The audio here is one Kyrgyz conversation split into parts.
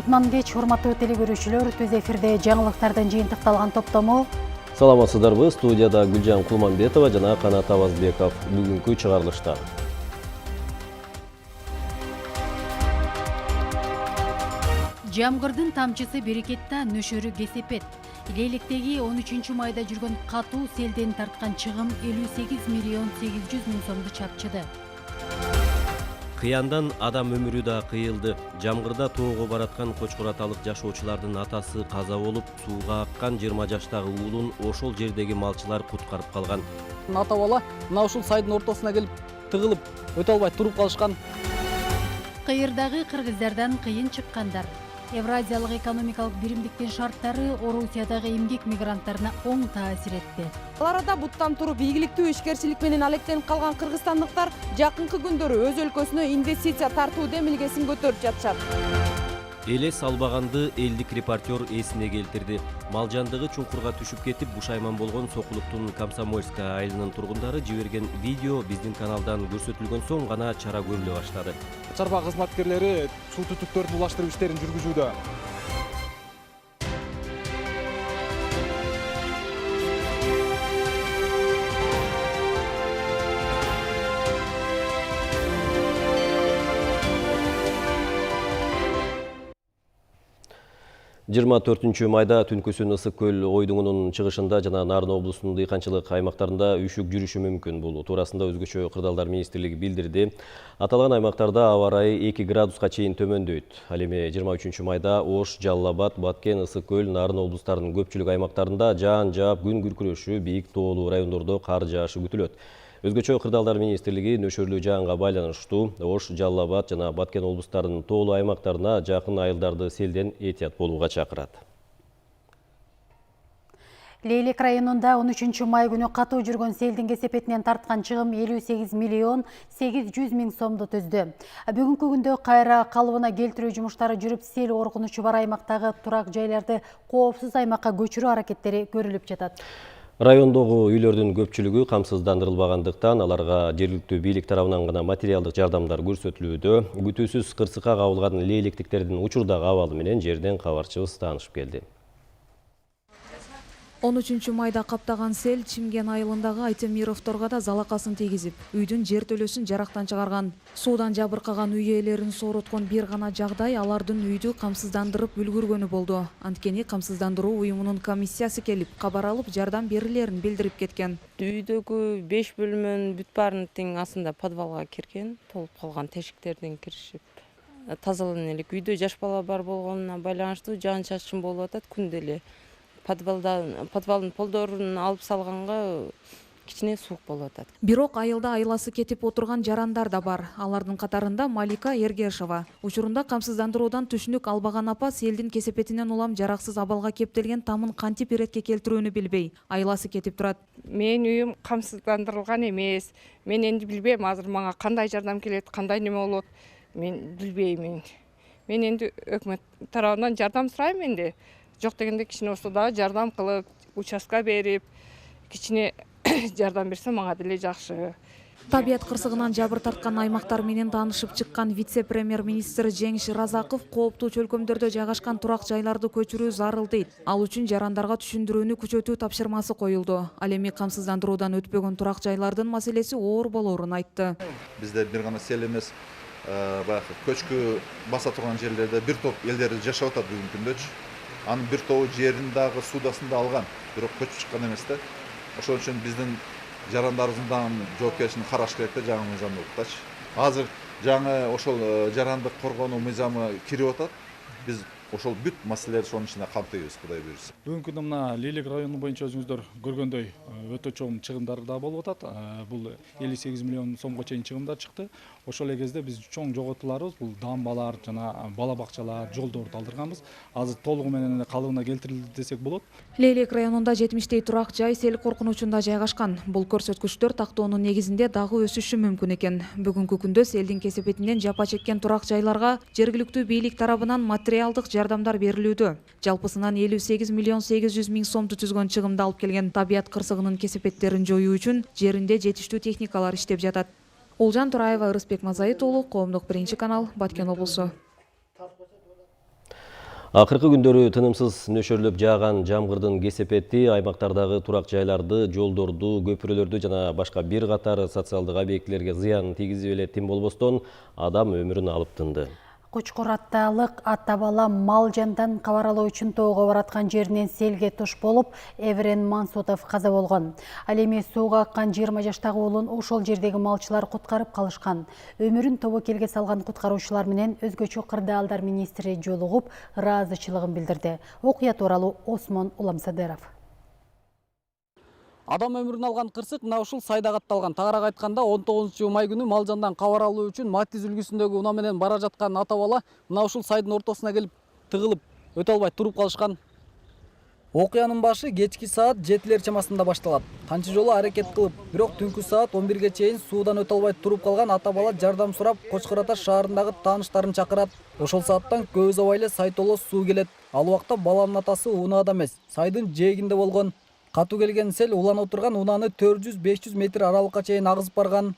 Кутман кеч, урматтуу телекөрүүчүлөр, түз эфирде жаңылыктардан жыйынтыкталган топтому. Саламатсыздарбы, студияда Гүлжан Кулманбетова жана Канат Абазбеков бүгүнкү чыгарылышта. Жамгырдын тамчысы берекетта нөшөрү кесепет. Лейлектеги 13 майда жүргөн катуу селден тарткан чыгым 58 миллион 800 миң сомду чапчыды. Кыяндан адам өмүрү да кыйылды. Жамгырда тоого бараткан Кочкураталык жашоочулардын атасы каза болуп, сууга аккан 20 жаштагы уулун ошол жердеги малчылар куткарып калган. Ата бала мына ушул сайдын ортосуна келип тыгылып, өтө албай туруп калышкан. Кыйырдагы кыргыздардан кыйын чыккандар. Евразиялык экономикалык биримдиктин шарттары Орусиядагы эмгек мигранттарына оң таасир этти. Аларда буттан туруп ийгиликтүү ишкерчилик менен алектенип калган кыргызстандыктар жакынкы күндөрү өз өлкөсүнө инвестиция тартуу демилгесин көтөрүп жатышат. Элес албаганды элдик репортер эсине келтирди. Малжандыгы чуңкурга түшүп кетип бушайман болгон Сокулуктун Комсомольская айылынын тургундары жиберген видео биздин каналдан көрсөтүлгөн соң гана чара көрүлө баштады. Чарба кызматкерлери суу түтүктөрдүн улаштыруу иштерин жүргүзүүдө. Жыйырма 4 майда түнкүсүн Ысык көл ойдуңунун чыгышында жана Нарын облусунун дыйканчылык аймактарында үйшүк жүрүшү мүмкүн. Бул туурасында өзгөчө кырдаалдар министрлиги билдирди. Аталган аймактарда аба ырайы 2 градуска чейин төмөндөйт. Ал эми 23 майда Ош, Жалал Абад, Баткен, Ысык көл, Нарын облустарынын көпчүлүк аймактарында жаан жаап, күн күркүрөшү, бийик тоолуу райондордо кар жаашы күтүлөт. Өзгөчө кырдаалдар министрлиги нөшөрлүү жаанга байланыштуу Ош, Жалал Абад жана Баткен облустарынын тоолуу аймактарына жакын айылдарды селден этият болууга чакырат. Лейлек районунда 13 май күнү катуу жүргөн селдин кесепетинен тарткан чыгым 58 миллион 800 миң сомду түздү. Бүгүнкү күндө кайра калыбына келтирүү жумуштары жүрүп, сел коркунучу бар аймактагы турак жайларды коопсуз аймакка көчүрүү аракеттери көрүлүп жатат. Райондогу үйлөрдүн көпчүлүгү камсыздандырылбагандыктан аларга жергиликтүү бийлик тарабынан гана материалдык жардамдар көрсөтүлүүдө. Күтүүсүз кырсыкка кабылган лейлектиктердин учурдагы абалы менен жерден кабарчыбыз таанышып келди. 13 майда каптаган сел Чимген айылындагы Айтемировторго да залакасын тийгизип, үйдүн жертөлөсүн жарактан чыгарган. Суудан жабыркаган үй ээлерин сооруткон бир гана жагдай алардын үйдү камсыздандырып үлгүргөнү болду. Анткени камсыздандыруу уюмунун комиссиясы келип, кабар алып, жардам берилерин билдирип кеткен. Үйдөгү 5 бөлмөнүн бүт баарынын астында подвалга кирген, толуп калган тешиктерден киришип. Тазалана элек. Үйдө жаш бала бар болгонуна байланыштуу жаан чачын болуп атат күндө эле. Подвалдын полдорун алып салганга кичине суук болуп атат. Бирок айылда айласы кетип отурган жарандар да бар. Алардын катарында Малика Ергешова. Учурунда камсыздандыруудан түшүнүк албаган апа селдин кесепетинен улам жараксыз абалга кептелген тамын кантип иретке келтирүүнү билбей, айласы кетип турат. Менин үйүм камсыздандырылган эмес. Мен энди билбейм, азыр мага кандай жардам келет, кандай неме болот, мен билбейм. Мен энди өкмөт тарабынан жардам сурайм энди. Жок дегенде кичине болсо да жардам кылып, участка берип, кичине жардам берсе мага деле жакшы. Табият кырсыгынан жабыр тарткан аймактар менен таанышып чыккан вице-премьер-министр Жеңиш Разаков кооптуу чөлкөмдөрдө жайгашкан турак жайларды көчүрүү зарыл дейт. Ал үчүн жарандарга түшүндүрүүнү күчөтүү тапшырмасы коюлду. Ал эми камсыздандыруудан өтпөгөн турак жайлардын маселеси оор болоорун айтты. Бизде бир гана сел эмес, баягы көчкү баса турган жерлерде бир топ элдер жашап атат бүгүнкү күндөчү. Анын бир тобу жерин дагы суудасын да алган, бирок көчүп чыккан эмес да. Ошон үчүн биздин жарандарыбыздан жоопкерчиликти караш керек да, жаңы мыйзамдыкчы. Азыр жаңы ошол жарандык коргонуу мыйзамы кирип атат. Биз ошол бүт маселелерди ошонун ичинде камтыйбыз, Кудай буйрса. Бүгүнкү күндө мына Лейлек району боюнча өзүңүздөр көргөндөй өтө чоң чыгымдар да болуп атат. Бул 58 миллион сомго чейин чыгымдар чыкты. Ошол эле кезде биз чоң жоготууларыбыз бул дамбалар жана бала бакчалар, жолдорду алдырганбыз. Азыр толугу менен калыбына келтирилди десек болот. Лейлек районунда 70 турак жай сел коркунучунда жайгашкан. Бул көрсөткүчтөр тактоонун негизинде дагы өсүшү мүмкүн экен. Бүгүнкү күндө селдин кесепетинен жапа чеккен турак жайларга жергиликтүү бийлик тарабынан материалдык жардамдар берилүүдө. Жалпысынан 58 миллион 800 миң сомду түзгөн чыгымды алып келген табият кырсыгынын кесепеттерин жоюу үчүн жеринде жетиштүү техникалар иштеп жатат. Олжан Тураева, Ырысбек Мазайыт уулу, Коомдук 1 канал, Баткен облусу. Акыркы күндөрү тынымсыз нөшөрлөп жааган жамгырдын кесепети аймактардагы турак жайларды, жолдорду, көпүрөлөрдү жана башка бир катар социалдык объектилерге зыян тийгизип эле тим болбостон адам өмүрүн алып тынды. Кучкуратталык ата бала мал жандан кабар алуу үчүн тоого бараткан жеринен селге туш болуп, Эврен Мансутов каза болгон. Ал эми сууга аккан 20 жаштагы уулун ошол жердеги малчылар куткарып калышкан. Өмүрүн тобокелге салган куткаруучулар менен өзгөчө кырдаалдар министри жолугуп, ыраазычылыгын билдирди. Окуя тууралуу Осмон Уламсадыров. Адам өмүрүн алган кырсык мына ушул сайда катталган. Тагыраак айтканда 19 май күнү мал жандан кабар алуу үчүн Матиз үлгүсүндөгү унаа менен бара жаткан ата бала мына ушул сайдын ортосуна келип тыгылып, өтө албай туруп калышкан. Окуянын башы кечки саат 7 чамасында башталат. Канча жолу аракет кылып, бирок түнкү саат 11ге чейин суудан өтө албай туруп калган ата бала жардам сурап, Кочкор Ата шаарындагы тааныштарын чакырат. Ошол сааттан көп узабай эле сай толо суу келет. Ал убакта баланын атасы унаада эмес, сайдын жээгинде болгон. Катуу келген сел уланып отурган унааны 400-500 метр аралыкка чейин агызып барган.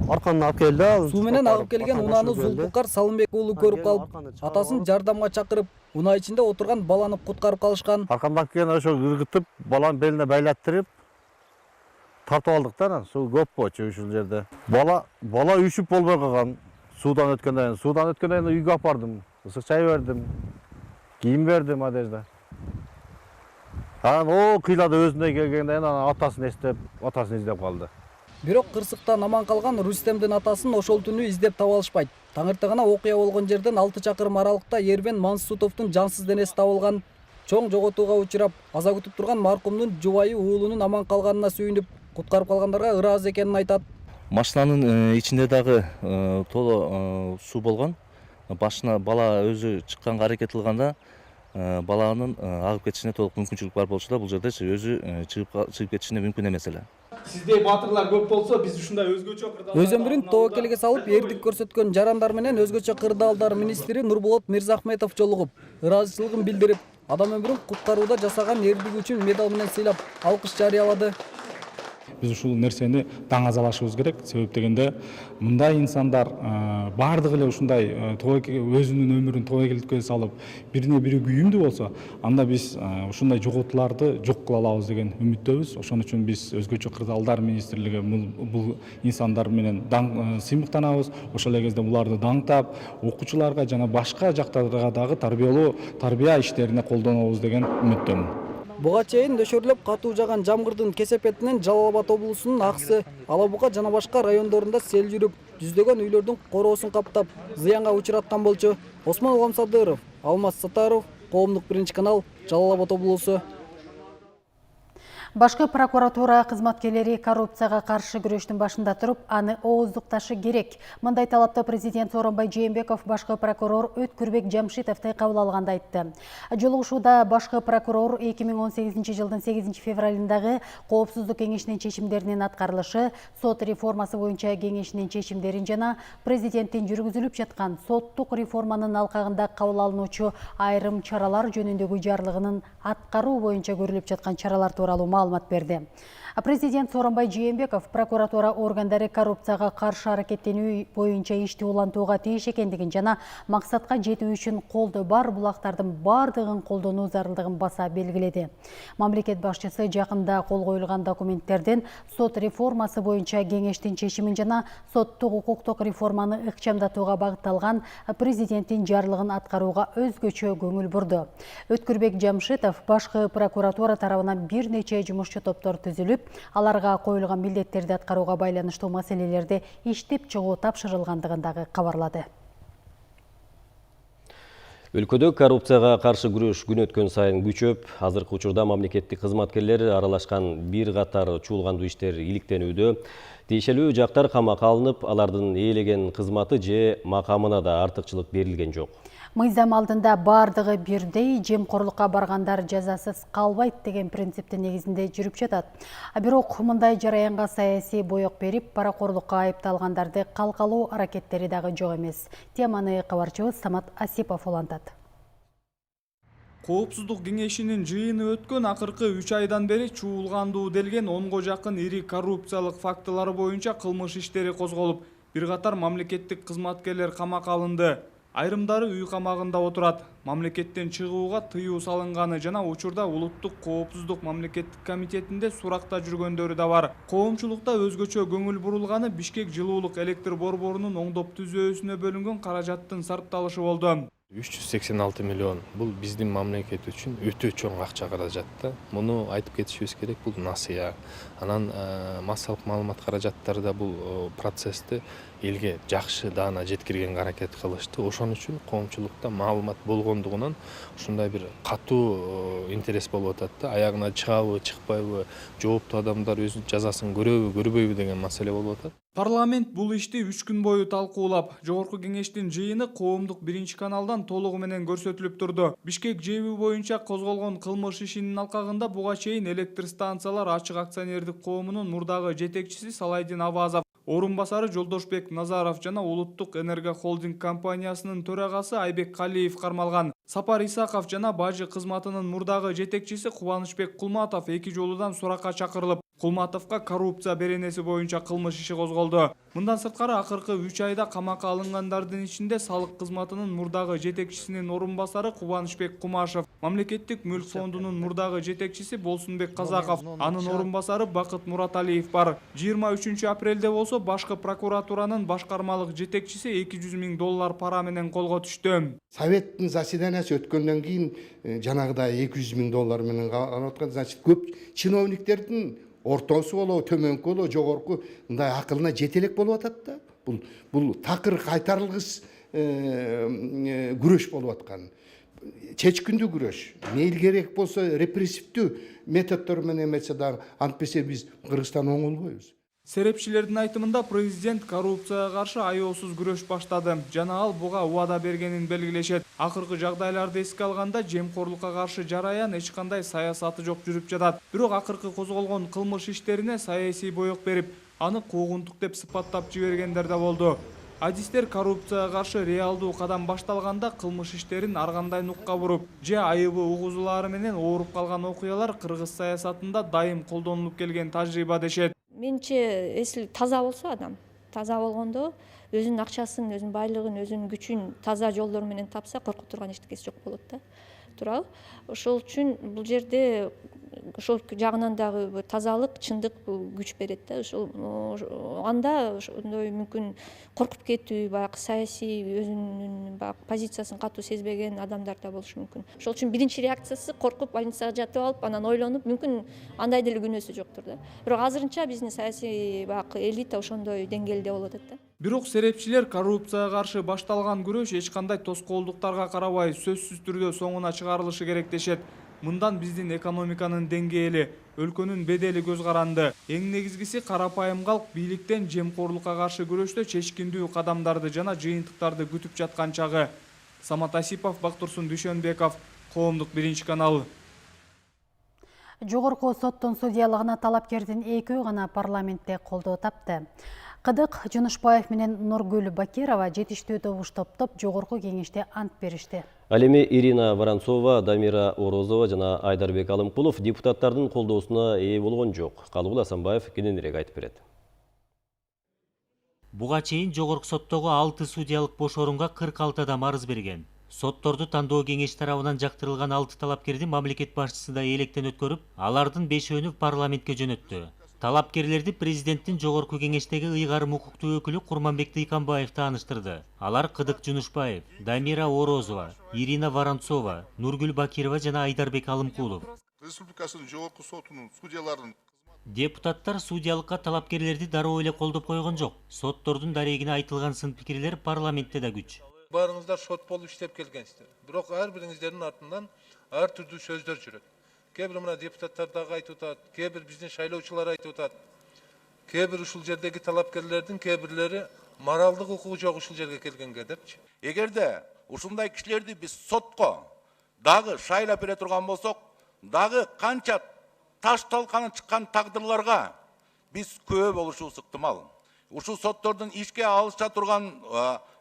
Арканын алып келди. Суу менен агып келген унааны Зулпукар Салымбек уулу көрүп калып, атасын жардамга чакырып, унаа ичинде отурган баланы куткарып калышкан. Аркандан келген ошо ыргытып, баланы белине байлаттырып, тартып алдык да, суу көп болчу ушул жерде. Бала үйшүп болбой калган. Суудан өткөндөн кийин үйгө алып бардым. Ысык чай бердим. Кийим бердим, одежда. Анан кыйлады өзүнө келгенден кийин атасын издеп калды. Бирок кырсыктан аман калган Рустемдин атасын ошол түнү издеп таба алышпайт. Таң эртегана окуя болгон жерден 6 чакырым аралыкта Эрвен Мансутовдун жансыз денеси табылган. Чоң жоготууга учурап, аза күтүп турган маркумдун жубайы уулунун аман калганына сүйүнүп, куткарып калгандарга ыраазы экенин айтат. Машинанын ичинде дагы толо суу болгон. Башына бала өзү чыкканга аракет кылганда баланын агып кетишине толук мүмкүнчүлүк бар болчу да, бул жерде өзү чыгып кетишине мүмкүн эмес эле. Сиздей батырлар көп болсо, биз ушундай өзгөчө кырдаалдар. Өз өмүрүн тобокелге салып, эрдик көрсөткөн жарандар менен өзгөчө кырдаалдар министри Нурболот Мирзахметов жолугуп, ыраазычылыгын билдирип, адам өмүрүн куткарууда жасаган эрдиги үчүн медал менен сыйлап, алкыш жарыялады. Биз ушул нерсени таңазалашыбыз керек. Себеп дегенде мындай инсандар бардыгы эле ушундай өзүнүн өмүрүн тобокелге салып, бирине бири күйүмдүү болсо, анда биз ушундай жоготууларды жок кыла алабыз деген үмүттөбүз. Ошон үчүн биз өзгөчө кырдаалдар министрлиги бул инсандар менен сыймыктанабыз. Ошол эле кезде буларды даңктап, окуучуларга жана башка жактарга дагы тарбия иштерине колдонобуз деген үмүттөмүн. Буга чейин нөшөрлөп катуу жаган жамгырдын кесепетинен Жалал Абад облусунун Аксы, Ала Буга жана башка райондорунда сел жүрүп, жүздөгөн үйлөрдүн короосун каптап, зыянга учураткан болчу. Осмон Уламсадыров, Алмаз Сатаров, Коомдук биринчи канал, Жалал Абад облусу. Башкы прокуратура кызматкерлери коррупцияга каршы күрөштүн башында туруп, аны ооздукташы керек. Мындай талапты президент Сооронбай Жээнбеков башкы прокурор Өткүрбек Жамшитовду кабыл алганда айтты. Жолугушууда башкы прокурор 2018 жылдын 8 февралындагы Коопсуздук кеңешинин чечимдеринин аткарылышы, сот реформасы боюнча кеңешинин чечимдерин жана президенттин жүргүзүлүп жаткан соттук реформанын алкагында кабыл алынуучу айрым чаралар жөнүндөгү жарлыгынын аткаруу боюнча көрүлүп жаткан чаралар тууралуу маалымат берди. Президент Сооронбай Жээнбеков прокуратура органдары коррупцияга каршы аракеттенүү боюнча ишти улантууга тийиш экендигин жана максатка жетүү үчүн колдо бар булактардын бардыгын колдонуу зарылдыгын баса белгиледи. Мамлекет башчысы жакында кол коюлган документтерден сот реформасы боюнча кеңештин чечимин жана соттук укуктук реформаны ыкчамдатууга багытталган президенттин жарлыгын аткарууга өзгөчө көңүл бурду. Өткүрбек Жамшитов башкы прокуратура тарабынан бир нече жумушчу топтор түзүлүп, аларга коюлган милдеттерди аткарууга байланыштуу маселелерди иштеп чыгуу тапшырылгандыгын дагы кабарлады. Өлкөдө коррупцияга каршы күрөш күн өткөн сайын күчөп, азыркы учурда мамлекеттик кызматкерлер аралашкан бир катар чуулгандуу иштер иликтенүүдө. Тиешелүү жактар камакка алынып, алардын ээлеген кызматы же макамына да артыкчылык берилген жок. Мыйзам алдында бардыгы бирдей, жемкорлукка баргандар жазасыз калбайт деген принциптин негизинде жүрүп жатат. Бирок мындай жараянга саясий боек берип, паракорлукка айыпталгандарды калкалоо аракеттери дагы жок эмес. Теманы кабарчыбыз Самат Асипов улантат. Коопсуздук кеңешинин жыйыны өткөн акыркы 3 айдан бери чуулгандуу делген 10го жакын ири коррупциялык фактылары боюнча кылмыш иштери козголуп, бир катар мамлекеттик кызматкерлер камакка алынды. Айрымдары үй камагында отурат. мамлекеттен чыгууга тыюу салынганы жана учурда улуттук коопсуздук мамлекеттик комитетинде суракта жүргөндөрү да бар. Коомчулукта өзгөчө көңүл бурулганы Бишкек жылуулук электр борборунун оңдоп түзүүсүнө бөлүнгөн каражаттын сарпталышы болду. 386 миллион бул биздин мамлекет үчүн өтө чоң акча каражат да. Муну айтып кетишибиз керек, бул насыя. Анан массалык маалымат каражаттары да бул процессти элге жакшы даана жеткиргенге аракет кылышты. Ошон үчүн коомчулукта маалымат болгондугунан ушундай бир катуу интерес болуп атат да. Аягына чыгабы, чыкпайбы, жооптуу адамдар өзүнүн жазасын көрөбү, көрбөйбү деген маселе болуп атат. Парламент бул ишти 3 күн бою талкуулап, жогорку кеңештин жыйыны коомдук 1 каналдан толугу менен көрсөтүлүп турду. Бишкек ЖЭБ боюнча козголгон кылмыш ишинин алкагында буга чейин электр станциялар ачык акционердик коомунун мурдагы жетекчиси Салайдин Авазов, орун басары Жолдошбек Назаров жана Улуттук энерго холдинг компаниясынын төрагасы Айбек Калиев кармалган. Сапар Исаков жана бажы кызматынын мурдагы жетекчиси Кубанычбек Кулматов 2 жолудан суракка чакырылып, Кулматовго коррупция беренеси боюнча кылмыш иши козголду. Мындан сырткары акыркы 3 айда камакка алынгандардын ичинде салык кызматынын мурдагы жетекчисинин орун басары Кубанычбек Кумашев, мамлекеттик мүлк фондунун мурдагы жетекчиси Болсунбек Казаков, анын орун басары Бакыт Мураталиев бар. 23 апрелде болсо башкы прокуратуранын башкармалык жетекчиси $200,000 пара менен колго түштү. Советтин заседаниясы өткөндөн кийин жанагыдай $200,000 менен карап аткан, значит, көп чиновниктердин ортосу болобу, төмөнкү болобу, жогорку мындай акылына жетелек болуп атат да. Бул такыр кайтарылгыс күрөш болуп аткан. Чечкиндүү күрөш. Мейли керек болсо репрессивдүү методдор менен эмесе дагы, антпесе биз Кыргызстан оңолбойбуз. Серепчилердин айтымында президент коррупцияга каршы аеосуз күрөш баштады. Жана ал буга убада бергенин белгилешет. Акыркы жагдайларды эске алганда жемкорлукка каршы жараян эч кандай саясаты жок жүрүп жатат. Бирок акыркы козголгон кылмыш иштерине саясий боек берип, аны куугунтук деп сыпаттап жибергендер да болду. Адистер коррупцияга каршы реалдуу кадам башталганда кылмыш иштерин ар кандай нукка буруп, же айыбы угузулары менен ооруп калган окуялар кыргыз саясатында дайым колдонулуп келген тажрыйба дешет. Менче эсли таза болсо адам, таза болгондо өзүнүн акчасын, өзүнүн байлыгын, өзүнүн күчүн таза жолдор менен тапса, коркуп турган эчтекеси жок болот да. Туурабы? Ошол үчүн бул жерде ошол жагынан дагы тазалык, чындык күч берет да. Ошол анда ошондой мүмкүн коркуп кетүү, баягы саясий өзүнүн баягы позициясын катуу сезбеген адамдар да болушу мүмкүн. Ошол үчүн биринчи реакциясы коркуп, больницага жатып алып, анан ойлонуп, мүмкүн андай деле күнөөсү жоктур да. Бирок азырынча биздин саясий баягы элита ошондой деңгээлде болуп атат да. Бирок серепчилер коррупцияга каршы башталган күрөш эч кандай тоскоолдуктарга карабай сөзсүз түрдө соңуна чыгарылышы керек дешет. Мындан биздин экономиканын деңгээли, өлкөнүн бедели көз каранды. Эң негизгиси карапайым калк бийликтен жемкорлукка каршы күрөштө чечкиндүү кадамдарды жана жыйынтыктарды күтүп жаткан чагы. Самат Асипов, Бактурсун Дүйшөнбеков, Коомдук 1 канал. Жогорку соттун судьялыгына талапкердин экөө гана парламентте колдоо тапты. Кыдык Жунушбаев менен Нургүл Бакирова жетиштүү добуш топтоп жогорку кеңеште ант беришти. Ал эми Ирина Воронцова, Дамира Орозова жана Айдарбек Алымкулов депутаттардын колдоосуна ээ болгон жок. Калыбул Асанбаев кененирээк айтып берет. Буга чейин жогорку соттогу 6 судьялык бош орунга 46 адам арыз берген. Сотторду тандоо кеңеш тарабынан жактырылган 6 талапкерди мамлекет башчысы да электен өткөрүп, алардын 5-өөнү парламентке жөнөттү. Талапкерлерди президенттин жогорку кеңештеги ыйгарым укуктуу өкүлү Курманбек Дыйканбаев тааныштырды. Алар Кыдык Жунушбаев, Дамира Орозова, Ирина Воронцова, Нургүл Бакирова жана Айдарбек Алымкулов. Республикасынын жогорку сотунун судьяларын депутаттар судьялыкка талапкерлерди дароо эле колдоп койгон жок. Соттордун дарегине айтылган сын пикирлер парламентте да күч. Барыңыздар сот болуп иштеп келгенсиздер. Бирок ар бириңиздердин артынан ар түрдүү сөздөр жүрөт. Кээ бир мына депутаттар дагы айтып атат, кээ бир биздин шайлоочулар айтып атат. Кээ бир ушул жердеги талапкерлердин кээ бирлери моралдык укугу жок ушул жерге келгенге депчи. эгерде ушундай кишилерди биз сотко дагы шайлап бере турган болсок, дагы канча таш талканы чыккан тагдырларга биз күбө болушубуз ыктымал. Ушул соттордун ишке алыша турган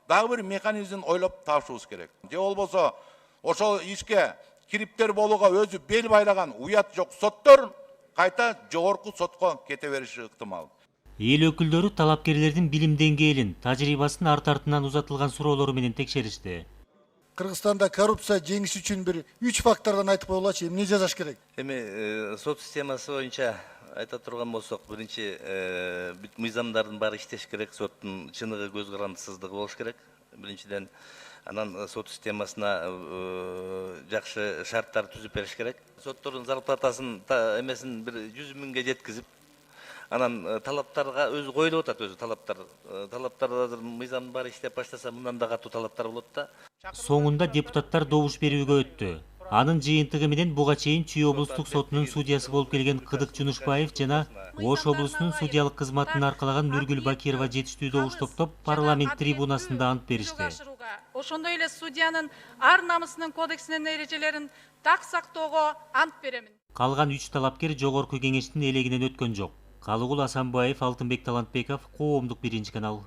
дагы бир механизмин ойлоп табышыбыз керек. Же болбосо ошол ишке кириптер болууга өзү бел байлаган уят жок соттор кайта жогорку сотко кете бериши ыктымал. Эл өкүлдөрү талапкерлердин билим деңгээлин, тажрыйбасын арт-артынан узатылган суроолору менен текшеришти. Кыргызстанда коррупция жеңиш үчүн бир 3 фактордон айтып койгулачы, эмне жасаш керек? Эми сот системасы боюнча айта турган болсок, биринчи бүт мыйзамдардын баары иштеш керек, соттун чыныгы, көз карандысыздыгы болуш керек. Биринчиден, анан сот системасына жакшы шарттар түзүп бериш керек. Соттордун зарплатасын эмесин бир 100 миңге жеткизип, анан талаптарга өзү коюлуп атат, өзү талаптар азыр мыйзамдын баары иштеп баштаса, мындан да катуу талаптар болот да. Соңунда депутаттар добуш берүүгө өттү. Анын жыйынтыгы менен буга чейин Чүй облустук сотунун судьясы болуп келген Кыдык Жунушбаев жана Ош облусунун судьялык кызматын аркалаган Нургүл Бакирова жетиштүү добуш топтоп парламент трибунасында ант беришти. Ошондой эле судьянын ар намысынын кодексинин эрежелерин так сактоого ант беремин. Калган 3 талапкер жогорку кеңештин элегинен өткөн жок. Калыгул Асанбаев, Алтынбек Талантбеков, Коомдук 1 канал.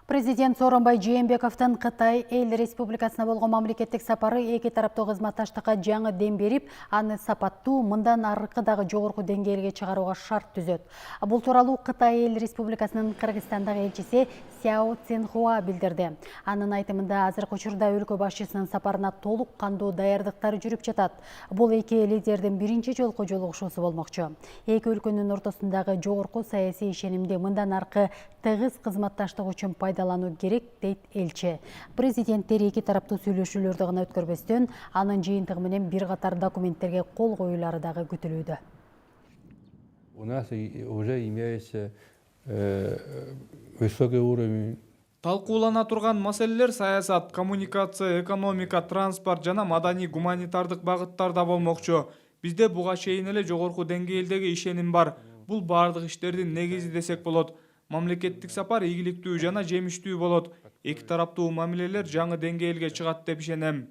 Президент Сооронбай Жээнбековдун Кытай Эл Республикасына болгон мамлекеттик сапары эки тараптуу кызматташтыкка жаңы дем берип, аны сапаттуу, мындан аркы дагы жогорку деңгээлге чыгарууга шарт түзөт. Бул тууралуу Кытай Эл Республикасынын Кыргызстандагы элчиси Сяо Цинхуа билдирди. Анын айтымында азыркы учурда өлкө башчысынын сапарына толук кандуу даярдыктар жүрүп жатат. Бул эки лидердин биринчи жолку жолугушуусу болмокчу. Эки өлкөнүн ортосундагы жогорку саясий ишенимди мындан аркы тыгыз кызматташтык үчүн пайдалануу керек, дейт элчи. Президенттер эки тараптуу сүйлөшүүлөрдү гана өткөрбөстөн, анын жыйынтыгы менен бир катар документтерге кол коюлары дагы күтүлүүдө. У нас уже имеется высокий уровень. Талкуулана турган маселелер саясат, коммуникация, экономика, транспорт жана маданий гуманитардык багыттарда болмокчу. Бизде буга чейин эле жогорку деңгээлдеги ишеним бар. Бул бардык иштердин негизи десек болот. Мамлекеттик сапар ийгиликтүү жана жемиштүү болот. Эки тараптуу мамилелер жаңы деңгээлге чыгат деп ишенем.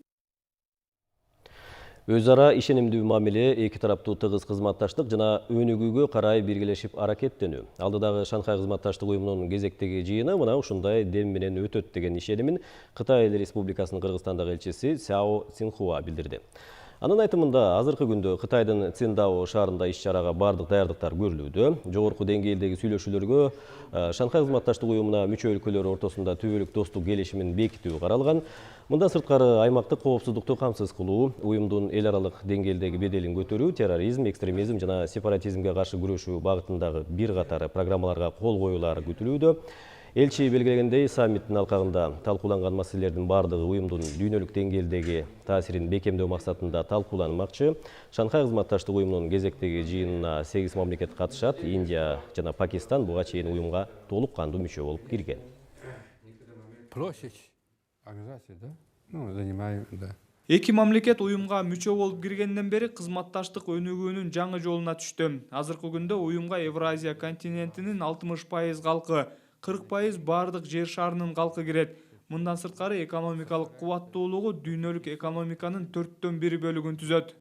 Өз ара ишенимдүү мамиле, эки тараптуу тыгыз кызматташтык жана өнүгүүгө карай биргелешип аракеттенүү. Алдыдагы Шанхай кызматташтык уюмунун кезектеги жыйыны мына ушундай дем менен өтөт деген ишенимин Кытай Эл Республикасынын Кыргызстандагы элчиси Сяо Цинхуа билдирди. Анын айтымында азыркы күндө Кытайдын Циндао шаарында иш-чарага бардык даярдыктар көрүлүүдө. Жогорку деңгээлдеги сүйлөшүүлөргө Шанхай кызматташтык уюмуна мүчө өлкөлөр ортосунда түбөлүк достук келишимин бекитүү каралган. Мындан сырткары аймактык коопсуздукту камсыз кылуу, уюмдун эл аралык деңгээлдеги беделин көтөрүү, терроризм, экстремизм жана сепаратизмге каршы күрөшүү багытындагы бир катар программаларга кол коюлары күтүлүүдө. Элчи белгилегендей, саммиттин алкагында талкууланган маселелердин бардыгы уюмдун дүйнөлүк деңгээлдеги таасирин бекемдөө максатында талкууланмакчы. Шанхай кызматташтык уюмунун кезектеги жыйынына 8 мамлекет катышат. Индия жана Пакистан буга чейин уюмга толук кандуу мүчө болуп кирген. Эки мамлекет уюмга мүчө болуп киргенден бери кызматташтык өнүгүүнүн жаңы жолуна түштү. Азыркы күндө уюмга Евразия континентинин 60% калкы, 40% бардык жер шарынын калкы кирет. Мындан сырткары экономикалык кубаттуулугу дүйнөлүк экономиканын 1/4 бөлүгүн түзөт.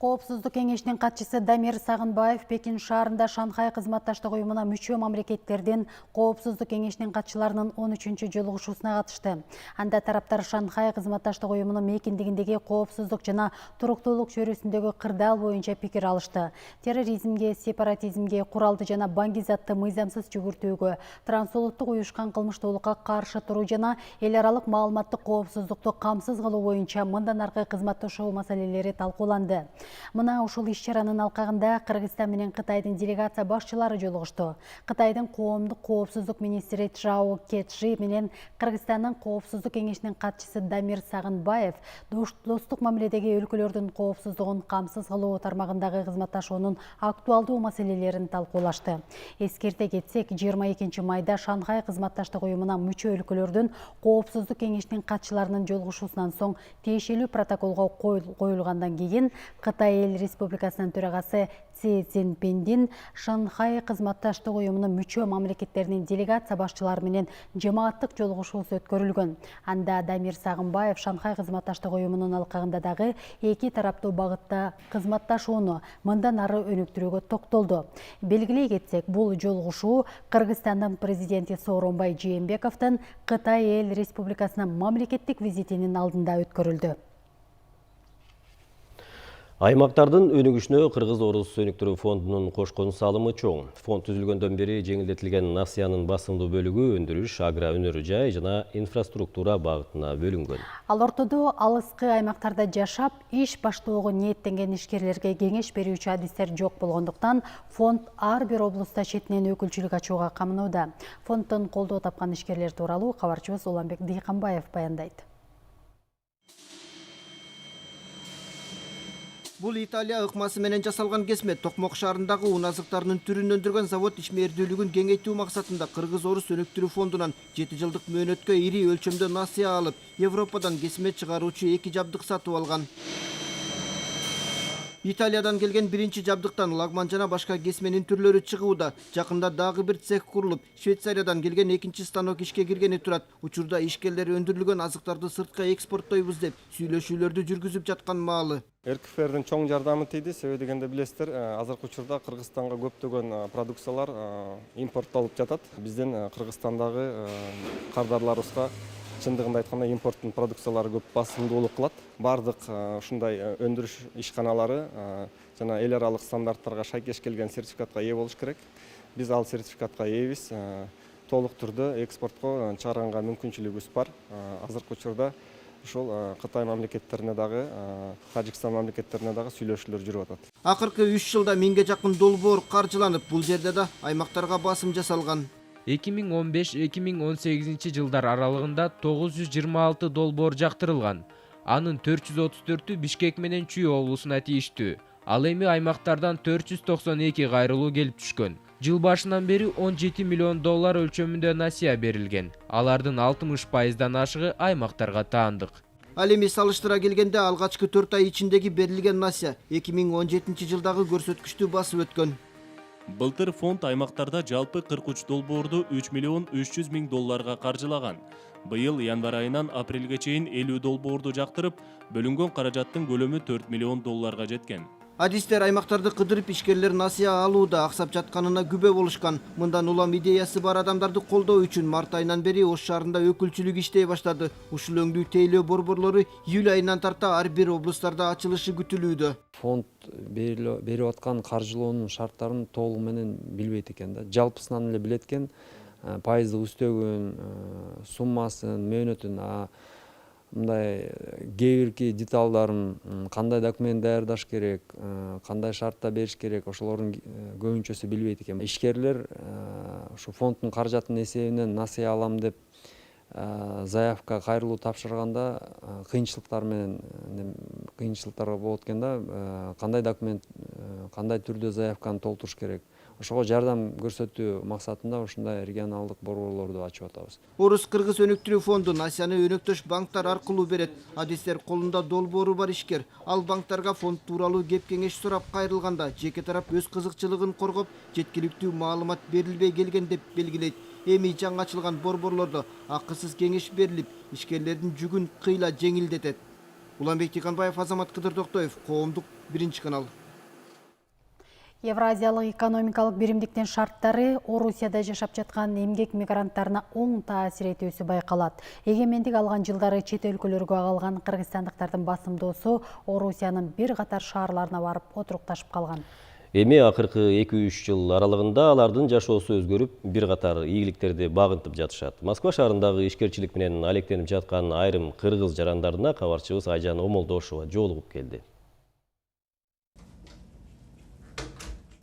Коопсуздук кеңешинин катчысы Дамир Сагынбаев Пекин шаарында Шанхай кызматташтык уюмуна мүчө мамлекеттердин Коопсуздук кеңешинин катчыларынын 13-чү жолугушуусуна катышты. Анда тараптар Шанхай кызматташтык уюмунун мейкиндигиндеги коопсуздук жана туруктуулук чөйрөсүндөгү кырдаал боюнча пикир алышты. Терроризмге, сепаратизмге, куралды жана баңгизатты мыйзамсыз жүгүртүүгө, трансулуттук уюшкан кылмыштуулукка каршы туруу жана эл аралык маалыматтык коопсуздукту камсыз кылуу боюнча мындан аркы кызматташуу маселелери талкууланды. Мына ушул иш-чаранын алкагында Кыргызстан менен Кытайдын делегация башчылары жолугушту. Кытайдын коомдук коопсуздук министри Чжао Кэчжи менен Кыргызстандын коопсуздук кеңешинин катчысы Дамир Сагынбаев достук мамиледеги өлкөлөрдүн коопсуздугун камсыз кылуу тармагындагы кызматташуунун актуалдуу маселелерин талкуулашты. Эскерте кетсек, 22 майда Шанхай кызматташтык уюмуна мүчө өлкөлөрдүн коопсуздук кеңешинин катчыларынын жолугушуусунан соң тиешелүү протоколго коюлгандан кийин Кытай Эл Республикасынын төрагасы Си Цзиньпиндин Шанхай кызматташтык уюмунун мүчө мамлекеттеринин делегация башчылары менен жамааттык жолугушуусу өткөрүлгөн. Анда Дамир Сагынбаев Шанхай кызматташтык уюмунун алкагында дагы эки тараптуу багытта кызматташууну мындан ары өнүктүрүүгө токтолду. Белгилей кетсек, бул жолугушуу Кыргызстандын президенти Сооронбай Жээнбековдун Кытай Эл Республикасына мамлекеттик визитинин алдында өткөрүлдү. Аймактардын өнүгүшүнө Кыргыз-Орус өнүктүрүү фондунун кошкон салымы чоң. Фонд түзүлгөндөн бери жеңилдетилген насыянын басымдуу бөлүгү өндүрүш, агро өнөр жай жана инфраструктура багытына бөлүнгөн. Ал ортодо алыскы аймактарда жашап, иш баштоого ниеттенген ишкерлерге кеңеш берүүчү адистер жок болгондуктан, фонд ар бир облуста четинен өкүлчүлүк ачууга камынууда. Фонддон колдоо тапкан ишкерлер тууралуу кабарчыбыз Уланбек Дыйканбаев баяндайт. Бул Италия ыкмасы менен жасалган кесме Токмок шаарындагы un азыктарынын түрүн өндүргөн завод ишмердүүлүгүн кеңейтүү максатында Кыргыз-Орус өнүктүрүү фондунан 7 жылдык мөөнөткө ири өлчөмдө насыя алып, Европадан кесме чыгаруучу 2 жабдык сатып алган. Италиядан келген биринчи жабдыктан лагман жана башка кесменин түрлөрү чыгууда. Жакында дагы бир цех курулуп, Швейцариядан келген экинчи станок ишке киргени турат. Учурда ишкерлер өндүрүлгөн азыктарды сыртка экспорттойбуз деп сүйлөшүүлөрдү жүргүзүп жаткан маалы. РКФРдин чоң жардамы тийди. Себеби дегенде билесиздер, азыркы учурда Кыргызстанга көптөгөн продукциялар импорттолуп жатат. Биздин Кыргызстандагы кардарларыбызга чындыгында айтканда импорттун продукциялары көп басымдуулук кылат. Бардык ушундай өндүрүш ишканалары жана эл аралык стандарттарга шайкеш келген сертификатка ээ болуш керек. Биз ал сертификатка ээбиз. Толук түрдө экспортко чыгарганга мүмкүнчүлүгүбүз бар. Азыркы учурда ушул Кытай мамлекеттерине дагы, Тажикстан мамлекеттерине дагы сүйлөшүүлөр жүрүп атат. Акыркы 3 жылда 1000ге жакын долбоор каржыланып, бул жерде да аймактарга басым жасалган. 2015-2018 жылдар аралыгында 926 долбоор жактырылган. Анын 434-ü Бишкек менен Чүй облусуна тийиштүү. Ал эми аймактардан 492 кайрылуу келип түшкөн. Жыл башынан бери 17 миллион доллар өлчөмүндө насыя берилген. Алардын 60%дан ашыгы аймактарга таандык. Ал эми салыштыра келгенде алгачкы 4 ай ичиндеги берилген насыя 2017 жылдагы көрсөткүчтү басып өткөн. Былтыр фонд аймактарда жалпы 43 долбоорду 3 миллион 300 миң долларга каржылаган. Быйыл январь айынан апрелге чейин 50 долбоорду жактырып, бөлүнгөн каражаттын көлөмү 4 миллион долларга жеткен. Адистер аймактарды кыдырып ишкерлер насыя алууда аксап жатканына күбө болушкан. Мындан улам идеясы бар адамдарды колдоо үчүн март айынан бери Ош шаарында өкүлчүлүк иштей баштады. Ушул өңдүү тейлөө борборлору июль айынан тарта ар бир облустарда ачылышы күтүлүүдө. Фонд берип аткан каржылоонун шарттарын толугу менен билбейт экен да. Жалпысынан эле билет экен, пайыздык үстөгүн, суммасын, мөөнөтүн, мындай кээ бирки деталдарын, кандай документ даярдаш керек, кандай шартта бериш керек, ошолордун көбүнчөсү билбейт экен. Ишкерлер ушу фонддун каражатынын эсебинен насыя алам деп заявка кайрылуу тапшырганда кыйынчылыктар болот экен да. Кандай документ, кандай түрдө заявканы толтуруш керек. Ошого жардам көрсөтүү максатында ушундай регионалдык борборлорду ачып атабыз. Орус-Кыргыз өнүктүрүү фонду насыяны өнөктөш банктар аркылуу берет. Адистер колунда долбоору бар ишкер ал банктарга фонд тууралуу кеп кеңеш сурап кайрылганда жеке тарап өз кызыкчылыгын коргоп, жеткиликтүү маалымат берилбей келген деп белгилейт. Эми жаңы ачылган борборлордо акысыз кеңеш берилип, ишкерлердин жүгүн кыйла жеңилдетет. Уланбек Дыйканбаев, Азамат Кыдыр Токтоев, Коомдук, 1-канал. Евразиялык экономикалык биримдиктин шарттары Орусияда жашап жаткан эмгек мигранттарына оң таасир этүүсү байкалат. Эгемендик алган жылдары чет өлкөлөргө калган кыргызстандыктардын басымдоосу Орусиянын бир катар шаарларына барып отурукташып калган. Эми акыркы 2-3 жыл аралыгында алардын жашоосу өзгөрүп, бир катар ийгиликтерди багынтып жатышат. Москва шаарындагы ишкерчилик менен алектенип жаткан айрым кыргыз жарандарына кабарчыбыз Айжан Омолдошова жолугуп келди.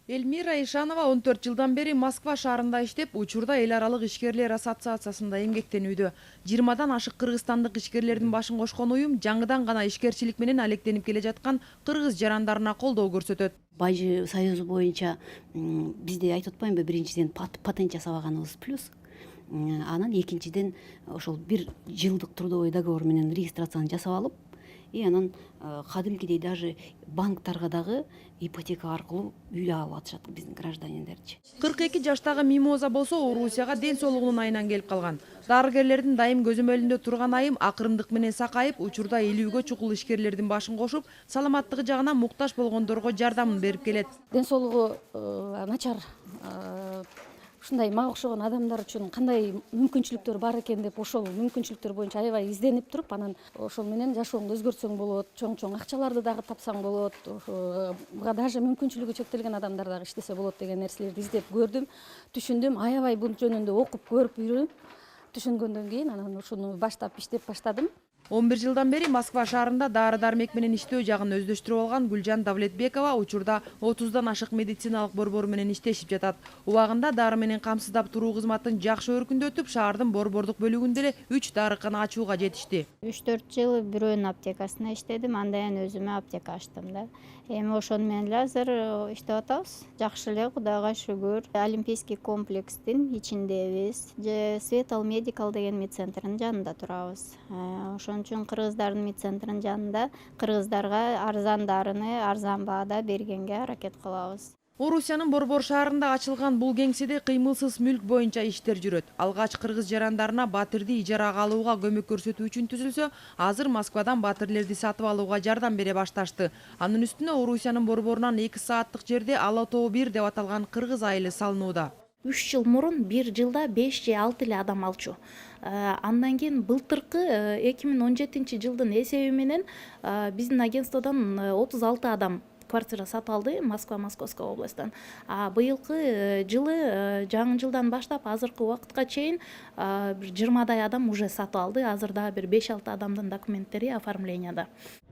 Эльмира Ишанова 14 жылдан бери Москва шаарында иштеп, учурда эл аралык ишкерлер ассоциациясында эмгектенүүдө. 20дан ашык кыргызстандык ишкерлердин башын кошкон уюм жаңыдан гана ишкерчилик менен алектенип келе жаткан кыргыз жарандарына колдоо көрсөтөт. Байжы союзу боюнча бизде айтып атпаймынбы, биринчиден патент жасабаганыбыз плюс. Анан экинчиден ошол бир жылдык трудовой договор менен регистрацияны жасап алып, анан кадимкидей даже банктарга дагы ипотека аркылуу үй алып атышат биздин гражданиндерчи. 42 жаштагы Мимоза болсо Орусияга ден соолугунун айынан келип калган. Дарыгерлердин дайым көзөмөлүндө турган айым акырындык менен сакайып, учурда 50ге чукул ишкерлердин башын кошуп, саламаттыгы жагынан муктаж болгондорго жардамын берип келет. Ден соолугу начар ушундай мага окшогон адамдар үчүн кандай мүмкүнчүлүктөр бар экен деп ошол мүмкүнчүлүктөр боюнча аябай изденип туруп, анан ошол менен жашооңду өзгөртсөң болот, чоң акчаларды дагы тапсаң болот, буга даже мүмкүнчүлүгү чектелген адамдар дагы иштесе болот деген нерселерди издеп көрдүм, түшүндүм, аябай бул жөнүндө окуп көрүп үйрөнүп түшүнгөндөн кийин анан ушуну баштап иштеп баштадым. 11 жылдан бери Москва шаарында дары-дармек менен иштөө жагын өздөштүрүп алган Гүлжан Давлетбекова учурда 30дан ашык медициналык борбор менен иштешип жатат. Убагында дары менен камсыздап туруу кызматын жакшы өркүндөтүп, шаардын борбордук бөлүгүндө эле 3 дарыкана ачууга жетишти. 3-4 жыл бирөөнүн аптекасында иштедим, андан кийин өзүмө аптека ачтым да. Эми ошону менен эле азыр иштеп атабыз. Жакшы эле, Кудайга шүгүр. Олимпийский комплекстин ичиндебиз. Светал Медикал деген медцентрдин жанында турабыз. Ошон үчүн кыргыздардын медцентринин жанында кыргыздарга арзан дарыны арзан баада бергенге аракет кылабыз. Орусиянын Борбор шаарында ачылган бул кеңседе кыймылсыз мүлк боюнча иштер жүрөт. Алгач кыргыз жарандарына батирди ижарага алууга көмөк көрсөтүү үчүн түзүлсө, азыр Москвадан батирлерди сатып алууга жардам бере башташты. Анын үстүнө Орусиянын борборунан 2 сааттык жерде Ала Тоо 1 деп аталган кыргыз айылы салынууда. 3 жыл мурун бир жылда 5 же 6 эле адам алчу. Андан кийин былтыркы 2017 жылдын эсеби менен биздин агентстводон 36 адам квартира сатып алды, Москва, Московская областтан. Быйылкы жылы жаңы жылдан баштап азыркы убакытка чейин 20 адам уже сатып алды. Азыр дагы бир 5-6 адамдын документтери оформленияда.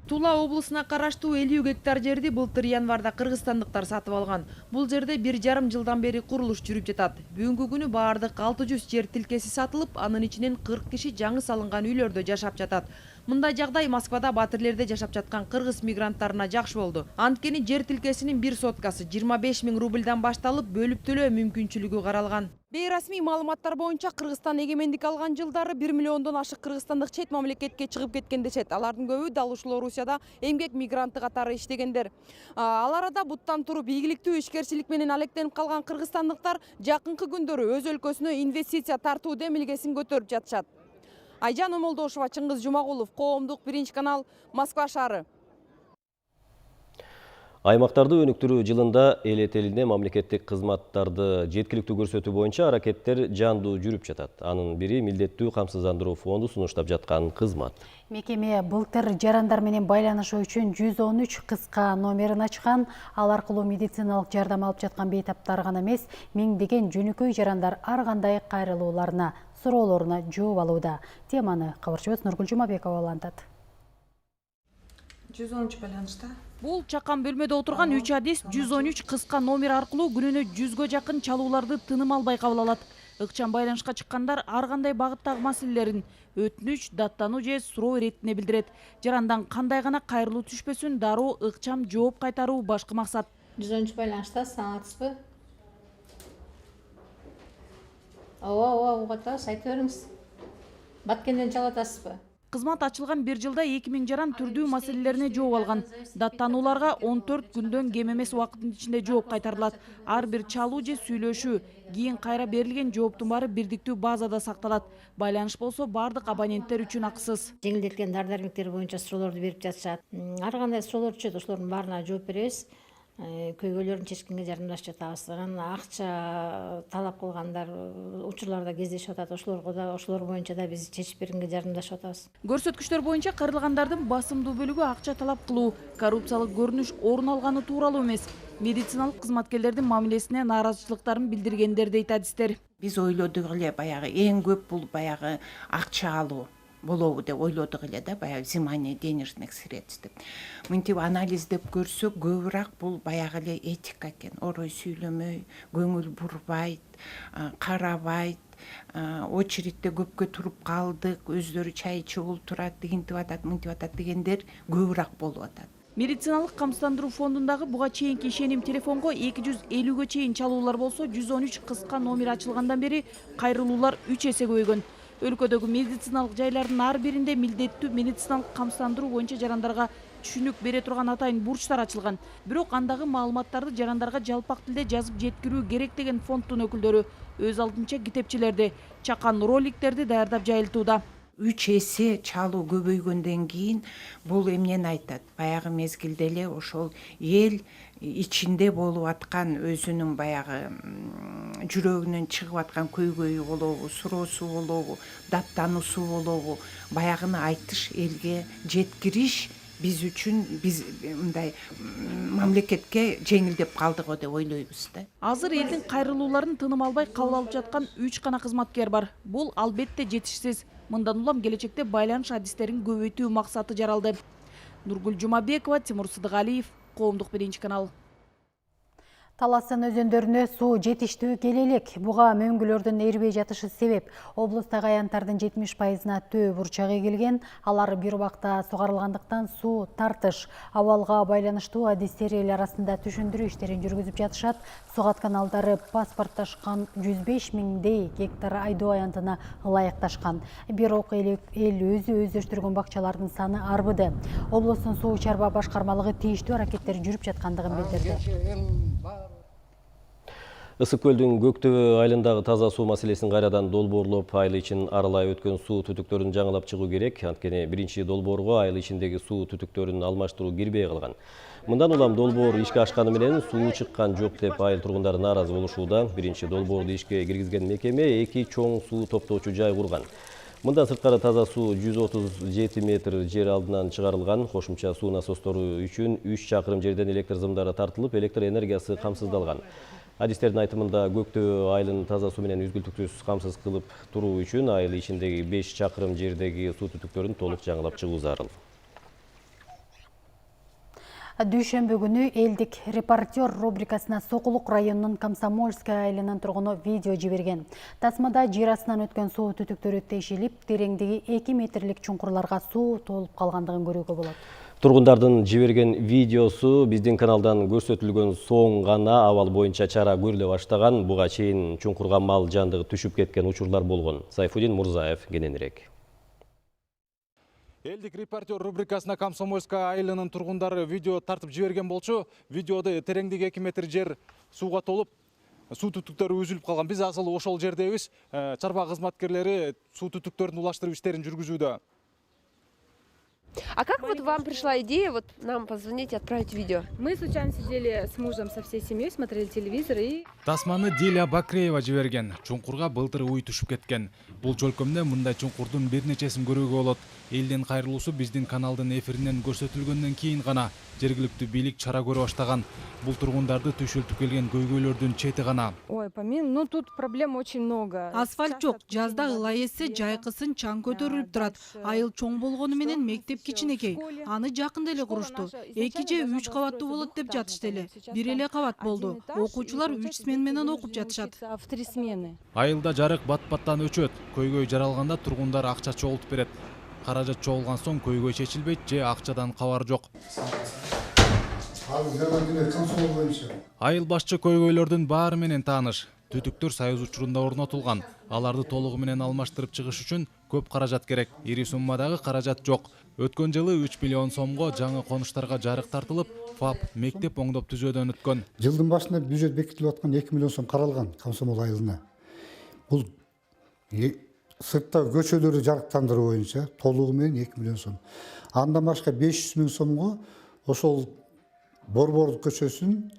Тула облусуна караштуу 50 гектар жерди былтыр январда кыргызстандыктар сатып алган. Бул жерде 1,5 жылдан бери курулуш жүрүп жатат. Бүгүнкү күнү баардык 600 жер тилкеси сатылып, анын ичинен 40 киши жаңы салынган үйлөрдө жашап жатат. Мындай жагдай Москвада батирлерде жашап жаткан кыргыз мигранттарына жакшы болду. Анткени жер тилкесинин бир соткасы 25 000 рубльдан башталып, бөлүп төлөө мүмкүнчүлүгү каралган. Бейрасмий маалыматтар боюнча Кыргызстан эгемендик алган жылдары 1 миллиондон ашык кыргызстандык чет мамлекетке чыгып кеткен дешет. Алардын көбү дал ушул Орусияда эмгек мигранты катары иштегендер. Ал арада буттан туруп ийгиликтүү ишкерчилик менен алектенип калган кыргызстандыктар жакынкы күндөрү өз өлкөсүнө инвестиция тартуу демилгесин көтөрүп жатышат. Айжан Омолдошова, Чыңгыз Жумагулов, Коомдук 1 канал, Москва шаары. Аймактарды өнүктүрүү жылында эл этелине мамлекеттик кызматтарды жеткиликтүү көрсөтүү боюнча аракеттер жандуу жүрүп жатат. Анын бири милдеттүү камсыздандыруу фонду сунуштап жаткан кызмат. Мекеме былтыр жарандар менен байланышуу үчүн 113 кыска номерин ачкан. Ал аркылуу медициналык жардам алып жаткан бейтаптар гана эмес, миңдеген жөнөкөй жарандар ар кандай кайрылууларына, суроолоруна жооп алууда. Теманы кабарчыбыз Нургүл Жумабекова улантат. 113 байланышта. Бул чакан бөлмөдө отурган 3 адис 113 кыска номер аркылуу күнүнө 100гө жакын чалууларды тыным албай кабыл алат. Ыкчам байланышка чыккандар ар кандай багыттагы маселелерин өтүнүч, даттануу же суроо иретине билдирет. Жарандан кандай гана кайрылуу түшпөсүн дароо ыкчам жооп кайтаруу башкы максат. 113 байланышта саңатсызбы? Ооба, угатабыз, айта бериңиз. Баткенден чалып атасызбы? Кызмат ачылган 1 жылда 2000 жаран түрдүү маселелерине жооп алган. Даттанууларга 14 күндөн кем эмес убакыттын ичинде жооп кайтарылат. Ар бир чалуу же сүйлөшүү, кийин кайра берилген жооптун баары бирдиктүү базада сакталат. Байланыш болсо бардык абоненттер үчүн акысыз. Жеңилдетилген дары-дармектер боюнча суроолорду берип жатышат. Ар кандай суроолор түшөт, ошолордун баарына жооп беребиз. Көйгөйлөрүн чечкенге жардамдашып жатабыз. Анан акча талап кылгандар учурларда кездешип атат. Ошолор боюнча да биз чечип бергенге жардамдашып атабыз. Көрсөткүчтөр боюнча кайрылгандардын басымдуу бөлүгү акча талап кылуу, коррупциялык көрүнүш орун алганы тууралуу эмес. Медициналык кызматкерлердин мамилесине нааразычылыктарын билдиргендер дейт адистер. Биз ойлодук эле баягы эң көп бул баягы акча алуу болобу деп ойлодук эле да, баягы взимание денежных средств деп. Мынтип анализдеп көрсөк, көбүрөөк бул баягы эле этика экен. Орой сүйлөмөй, көңүл бурбайт, карабайт, очередте көпкө туруп калдык, өздөрү чай ичип олтурат, тигинтип атат, мынтип атат дегендер көбүрөөк болуп атат. Медициналык камсыздандыруу фондундагы буга чейинки ишеним телефонго 250гө чейин чалуулар болсо, 113 кыска номер ачылгандан бери кайрылуулар 3 эсе көбөйгөн. Өлкөдөгү медициналык жайлардын ар биринде милдеттүү медициналык камсыздандыруу боюнча жарандарга түшүнүк бере турган атайын бурчтар ачылган. Бирок андагы маалыматтарды жарандарга жалпак тилде жазып жеткирүү керек деген фонддун өкүлдөрү өз алдынча китепчелерди, чакан роликтерди даярдап жайылтууда. 3 эсе чалуу көбөйгөндөн кийин бул эмнени айтат? Баягы мезгилде эле ошол эл ичинде болуп аткан өзүнүн баягы жүрөгүнөн чыгып аткан көйгөйү болобу, суроосу болобу, даттануусу болобу, баягыны айтыш, элге жеткириш биз үчүн биз мындай мамлекетке жеңилдеп калдыго деп ойлойбуз да. Азыр элдин кайрылууларын тыным албай кабыл алып жаткан 3 гана кызматкер бар. Бул албетте жетишсиз. Мындан улам келечекте байланыш адистерин көбөйтүү максаты жаралды. Нургүл Жумабекова, Тимур Сыдыгалиев, Коомдук 1 канал. Таласын өзөндөрүнө суу жетиштүү келе элек. Буга мөңгүлөрдүн эрбей жатышы себеп. Облустагы аянттардын 70%-на төө бурчагы келген. Алар бир убакта сугарылгандыктан суу тартыш. Абалга байланыштуу адистер эл арасында түшүндүрүү иштерин жүргүзүп жатышат. Сугат каналдары паспортташкан 105 миңдей гектар айдоо аянтына ылайыкташкан. Бирок эл өзү өздөштүргөн бакчалардын саны арбыды. Облустун суу чарба башкармалыгы тийиштүү аракеттер жүрүп жаткандыгын билдирди. Ысык көлдүн Көктөбө айылындагы таза суу маселесин кайрадан долбоорлоп, айыл ичин аралай өткөн суу түтүктөрүн жаңылап чыгуу керек. Анткени биринчи долбоорго айыл ичиндеги суу түтүктөрүн алмаштыруу кирбей калган. Мындан улам долбоор ишке ашканы менен суу чыккан жок деп айыл тургундары нааразы болушууда. Биринчи долбоорду ишке киргизген мекеме 2 чоң суу топтоочу жай курган. Мындан сырткары таза суу 137 метр жер алдынан чыгарылган. Кошумча суу насостору үчүн 3 чакырым жерден электр зымдары тартылып, электр энергиясы камсыздалган. Адистердин айтымында Көктөбө айылын таза суу менен үзгүлтүксүз камсыз кылып туруу үчүн айыл ичиндеги 5 чакырым жердеги суу түтүктөрүн толук жаңылап чыгуу зарыл. Дүйшөмбү күнү элдик репортер рубрикасына Сокулук районунун Комсомольская айылынын тургуну видео жиберген. Тасмада жер астынан өткөн суу түтүктөрү тешилип, тереңдиги 2 метрлик чуңкурларга суу толуп калгандыгын көрүүгө болот. Тургундардын жиберген видеосу биздин каналдан көрсөтүлгөн соң гана абал боюнча чара көрүлө баштаган. Буга чейин чуңкурга мал жандыгы түшүп кеткен учурлар болгон. Сайфудин Мурзаев кененирээк. Элдик репортер рубрикасына Комсомольская айылынын тургундары видео тартып жиберген болчу. Видеода тереңдиги 2 метр жер сууга толуп, суу түтүктөрү үзүлүп калган. Биз асыл ошол жердебиз. Чарба кызматкерлери суу түтүктөрүн улаштыруу иштерин жүргүзүүдө. А как вот вам пришла идея вот нам позвонить и отправить видео? Мы случайно сидели с мужем, со всей семьей, смотрели телевизор и... Тасманы Дилия Бакреева жиберген. Чуңкурга былтыр уй түшүп кеткен. Бул чөлкөмдө мындай чуңкурдун бир нечесин көрүүгө болот. Элдин кайрылуусу биздин каналдын эфиринен көрсөтүлгөндөн кийин гана жергиликтүү бийлик чара көрө баштаган. Бул тургундарды түшүлтүп келген көйгөйлөрдүн чети гана. Ой, помин, ну тут проблем очень много. Асфальт жок, жазда ылай эссе жайкысын чаң көтөрүлүп турат. Айыл чоң болгону менен мектеп кичинекей. Аны жакында эле курушту. 2 же 3 кабаттуу болот деп жатышты эле. Бир эле кабат болду. Окуучулар 3 смена менен окуп жатышат. В 3 смены. Айылда жарык бат-баттан өчөт. Көйгөй жаралганда тургундар акча чогултуп берет. Каражат чогулган соң көйгөй чечилбейт же акчадан кабар жок. Айыл башчы көйгөйлөрдүн баары менен тааныш. Түтүктөр союз учурунда орнотулган. Аларды толугу менен алмаштырып чыгыш үчүн көп каражат керек. Ири суммадагы каражат жок. Өткөн жылы 3 миллион сомго жаңы конуштарга жарык тартылып, ФАП мектеп оңдоп түзөөдөн өткөн. Жылдын башында бюджет бекитилип аткан 2 миллион сом каралган Комсомол айылына. Бул сыртта көчөлөрдү жарыктандыруу боюнча толугу менен 2 миллион сом. Андан башка 500 миң сомго ошол Борбордук көчөсүн,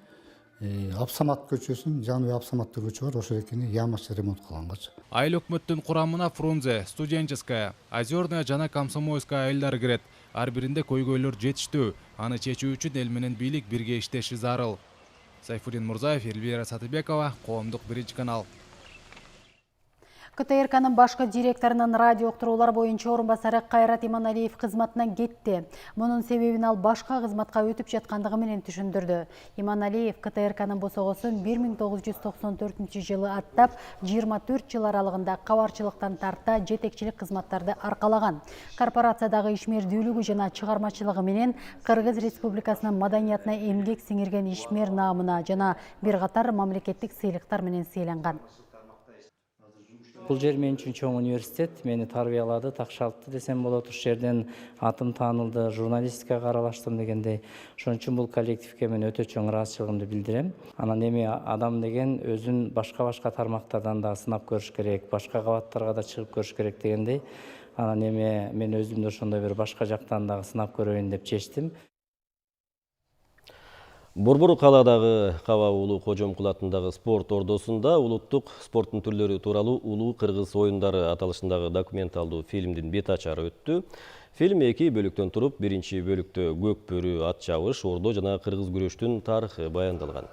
Апсамат көчөсүн, Жаныбек Апсаматтуу көчө бар, ошол экени ямача ремонт кылгангачы. Айыл өкмөттүн курамына Фрунзе, Студенческая, Озерная жана Комсомольская айылдары кирет. Ар биринде көйгөйлөр жетиштүү. Аны чечүү үчүн эл менен бийлик бирге иштеши зарыл. Сайфудин Мурзаев, Элвира Сатыбекова, Коомдук 1 канал. КТРКнын башкы директорунун радио уктуруулар боюнча орун басары Кайрат Иманалиев кызматынан кетти. Мунун себебин ал башка кызматка өтүп жаткандыгы менен түшүндүрдү. Иманалиев КТРКнын босогосун 1994-жылы аттап, 24 жыл аралыгында кабарчылыктан тарта жетекчилик кызматтарды аркалаган. Корпорациядагы ишмердүүлүгү жана чыгармачылыгы менен Кыргыз Республикасынын маданиятына эмгек сиңирген ишмер наамына жана бир катар мамлекеттик сыйлыктар менен сыйланган. Бул жер мен үчүн чоң университет, мени тарбиялады, такшалтты десем болот. Ушул жерден атым таанылды, журналистикага аралаштым дегендей. Ошон үчүн бул коллективге мен өтө чоң ыраазычылыгымды билдирем. Анан эми адам деген өзүн башка тармактардан да сынап көрүш керек, башка кабаттарга да чыгып көрүш керек дегендей. анан эми мен өзүм да ошондой бир башка жактан дагы сынап көрөйүн деп чечтим. Борбор калаадагы Каба Улуу Кожомкул атындагы спорт ордосунда улуттук спорттун түрлөрү тууралуу Улуу Кыргыз оюндары аталышындагы документалдуу фильмдин бет ачары өттү. Фильм 2 бөлүктөн туруп, биринчи бөлүктө көк бөрү, ат чабыш, ордо жана кыргыз күрөштүн тарыхы баяндалган.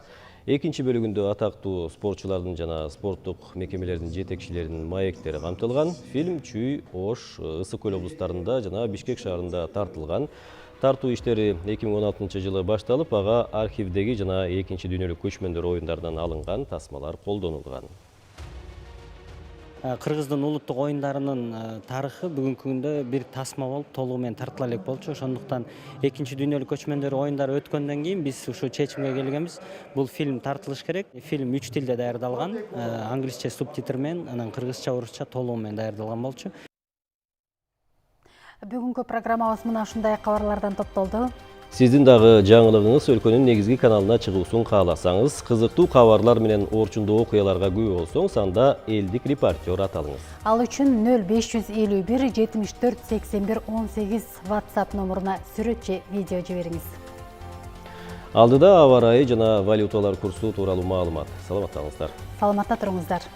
Экинчи бөлүгүндө атактуу спортчулардын жана спорттук мекемелердин жетекчилеринин маектери камтылган. Фильм Чүй, Ош, Ысык көл облустарында жана Бишкек шаарында тартылган. Тартуу иштери 2016 жылы башталып, ага архивдеги жана экинчи дүйнөлүк көчмөндөр оюндарынан алынган тасмалар колдонулган. Кыргыздын улуттук оюндарынын тарыхы бүгүнкү күндө бир тасма болуп толугу менен тартыла элек болчу. Ошондуктан экинчи дүйнөлүк көчмөндөр оюндары өткөндөн кийин биз ушу чечимге келгенбиз. Бул фильм тартылыш керек. Фильм 3 тилде даярдалган, англисче субтитр менен, анан кыргызча, орусча толугу менен даярдалган болчу. Бүгүнкү программабыз мына ушундай кабарлардан топтолду. Сиздин дагы жаңылыгыңыз өлкөнүн негизги каналына чыгуусун кааласаңыз, кызыктуу кабарлар менен орчундуу окуяларга күбө болсоңуз, анда элдик репортер аталыңыз. Ал үчүн 0551 74 81 18 WhatsApp номуруна сүрөт же видео жибериңиз. Алдыда аба ырайы жана валюталар курсу тууралуу маалымат. Саламаттаңыздар. Саламатта туруңуздар.